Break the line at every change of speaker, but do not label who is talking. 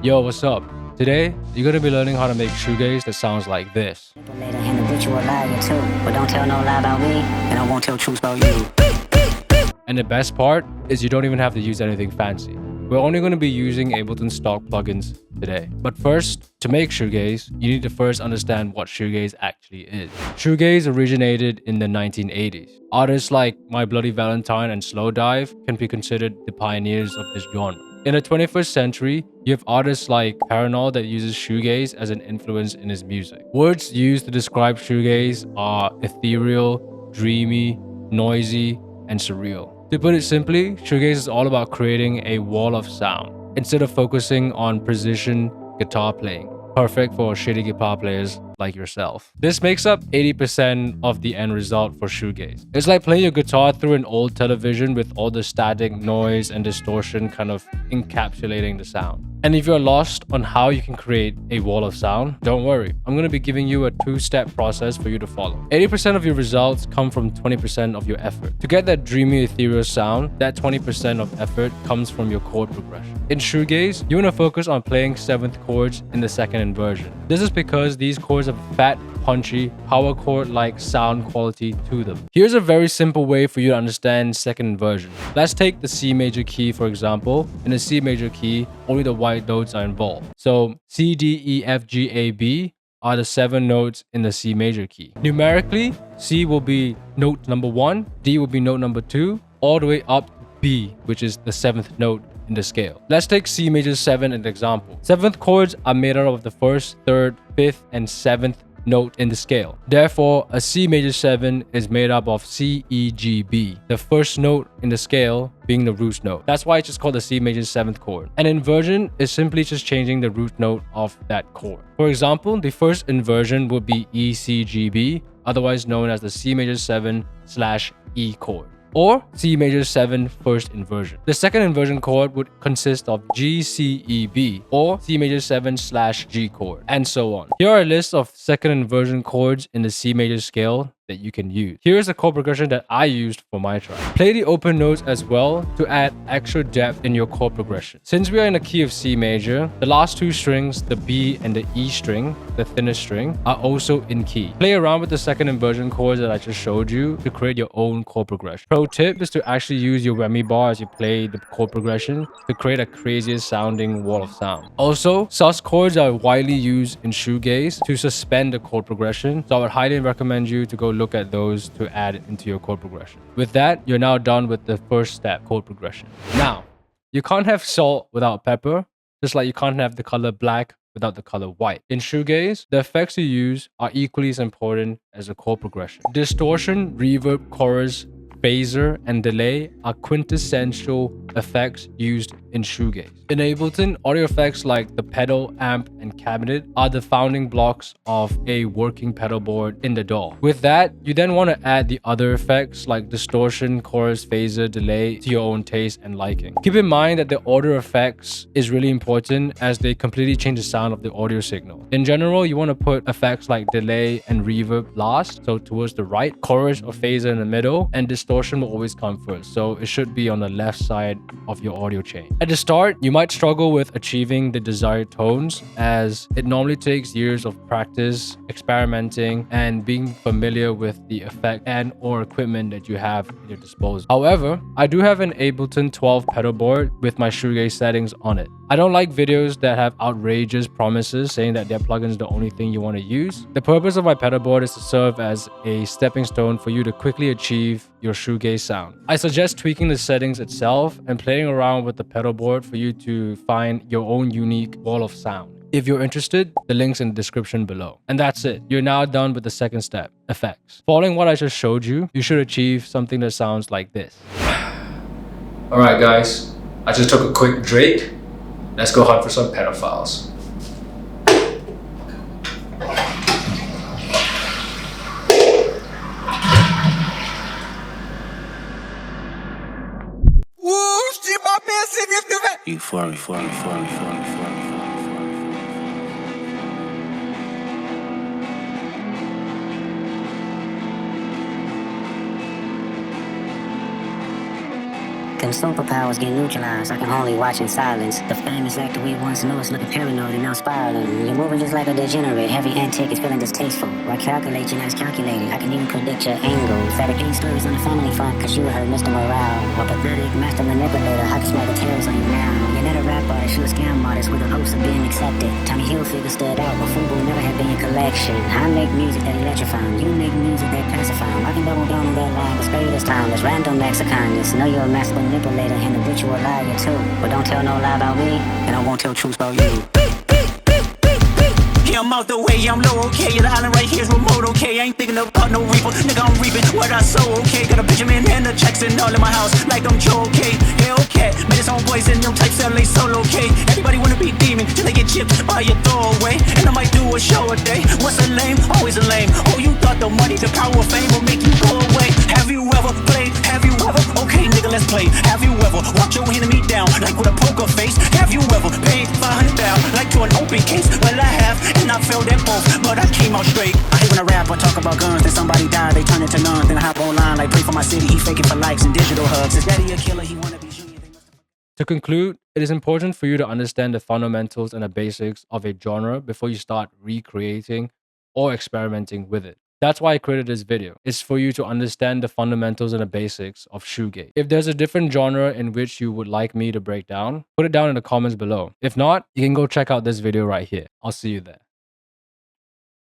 Yo, what's up? Today, you're gonna be learning how to make shoegaze that sounds like this.
Later, and the bitch you a liar too. But don't tell no lie about me, and I won't tell truths about you.
And the best part is you don't even have to use anything fancy. We're only going to be using Ableton stock plugins today. But first, to make shoegaze, you need to first understand what shoegaze actually is. Shoegaze originated in the 1980s. Artists like My Bloody Valentine and Slowdive can be considered the pioneers of this genre. In the 21st century, you have artists like Paranol that uses shoegaze as an influence in his music. Words used to describe shoegaze are ethereal, dreamy, noisy, and surreal. To put it simply, shoegaze is all about creating a wall of sound instead of focusing on precision guitar playing, perfect for shitty guitar players like yourself. This makes up 80% of the end result for shoegaze. It's like playing your guitar through an old television with all the static, noise, and distortion kind of encapsulating the sound. And if you're lost on how you can create a wall of sound, don't worry. I'm going to be giving you a two-step process for you to follow. 80% of your results come from 20% of your effort. To get that dreamy, ethereal sound, that 20% of effort comes from your chord progression. In shoegaze, you want to focus on playing 7th chords in the second inversion. This is because these chords have fat, punchy, power chord-like sound quality to them. Here's a very simple way for you to understand second inversion. Let's take the C major key for example. In the C major key, only the white notes are involved. So C, D, E, F, G, A, B are the 7 notes in the C major key. Numerically, C will be note number 1, D will be note number 2, all the way up to B, which is the 7th note in the scale. Let's take C major 7 as an example. 7th chords are made out of the 1st, 3rd, 5th, and 7th note in the scale. Therefore, a C major 7 is made up of C, E, G, B, the first note in the scale being the root note. That's why it's just called the C major 7th chord. An inversion is simply just changing the root note of that chord. For example, the first inversion would be E, C, G, B, otherwise known as the C major 7/E chord, or C major 7 first inversion. The second inversion chord would consist of G, C, E, B, or C major 7/G chord, and so on. Here are a list of second inversion chords in the C major scale that you can use. Here's a chord progression that I used for my track. Play the open notes as well to add extra depth in your chord progression. Since we are in a key of C major, the last 2 strings, the B and the E string, the thinnest string, are also in key. Play around with the second inversion chords that I just showed you to create your own chord progression. Pro tip is to actually use your whammy bar as you play the chord progression to create a craziest sounding wall of sound. Also, sus chords are widely used in shoegaze to suspend the chord progression, so I would highly recommend you to go look at those to add into your chord progression. With that, you're now done with the first step, chord progression. Now, you can't have salt without pepper, just like you can't have the color black without the color white. In shoegaze, the effects you use are equally as important as the chord progression. Distortion, reverb, chorus, phaser, and delay are quintessential effects used in shoegaze. In Ableton, audio effects like the pedal, amp, and cabinet are the founding blocks of a working pedal board in the DAW. With that, you then want to add the other effects like distortion, chorus, phaser, delay to your own taste and liking. Keep in mind that the order effects is really important as they completely change the sound of the audio signal. In general, you want to put effects like delay and reverb last, so towards the right, chorus or phaser in the middle, and distortion will always come first, so it should be on the left side of your audio chain. At the start, you might struggle with achieving the desired tones as it normally takes years of practice, experimenting, and being familiar with the effect and or equipment that you have at your disposal. However, I do have an Ableton 12 pedal board with my shoegaze settings on it. I don't like videos that have outrageous promises saying that their plugin is the only thing you want to use. The purpose of my pedal board is to serve as a stepping stone for you to quickly achieve your shoegaze sound. I suggest tweaking the settings itself and playing around with the pedal board for you to find your own unique wall of sound. If you're interested, the link's in the description below. And that's it. You're now done with the second step, effects. Following what I just showed you, you should achieve something that sounds like this. Alright guys, I just took a quick break. Let's go hunt for some pedophiles.
You for me. Them superpowers get neutralized. I can only watch in silence. The famous actor we once knew is looking paranoid and now spiraling. You're moving just like a degenerate. Heavy antique is feeling distasteful. Why calculate you not as calculated? I can even predict your angle. Fabricate stories on the family front, cause you heard Mr. Morale. A pathetic master manipulator. I can smell the tails on you now. You're not a rap artist, you're a scam artist with the hopes of being accepted. Tommy Hilfiger stood out, but Fubu never had been your collection. I make music that electrify. You make music that pacify. I can double down on that line, but spare you this time. There's random acts of kindness. Know you're a master manipulator and habitual liar too. But don't tell no lie about me, and I won't tell truths about you.
Yeah, I'm out the way, I'm low, okay. The island right here's remote, okay. I ain't thinking about no reaper, nigga, I'm reaping what I sow, okay. Got a Benjamin and a Jackson all in my house, like I'm Joe, okay. Yeah, okay. Man, it's homeboys and them types LA solo, okay. Everybody wanna be demon till they get chipped by your throwaway. And I might do a show a day. What's a lame? Always a lame. Oh, you thought the money, the power, fame will make you go away. Have you ever played? Have you ever? Okay, nigga, let's play. Have you ever walked your enemy down like with a poker face? Have you ever paid 500 down like to an open case? Well, I have. And I felt that both, but I came out straight. I hate when I rap or talk about guns, then somebody die, they turn it to none. Then I hop online like pray for my city, he faking for likes and digital hugs. Is daddy a killer? He wanna be junior.
To conclude, it is important for you to understand the fundamentals and the basics of a genre before you start recreating or experimenting with it. That's why I created this video. It's for you to understand the fundamentals and the basics of shoegaze. If there's a different genre in which you would like me to break down, put it down in the comments below. If not, you can go check out this video right here. I'll see you there.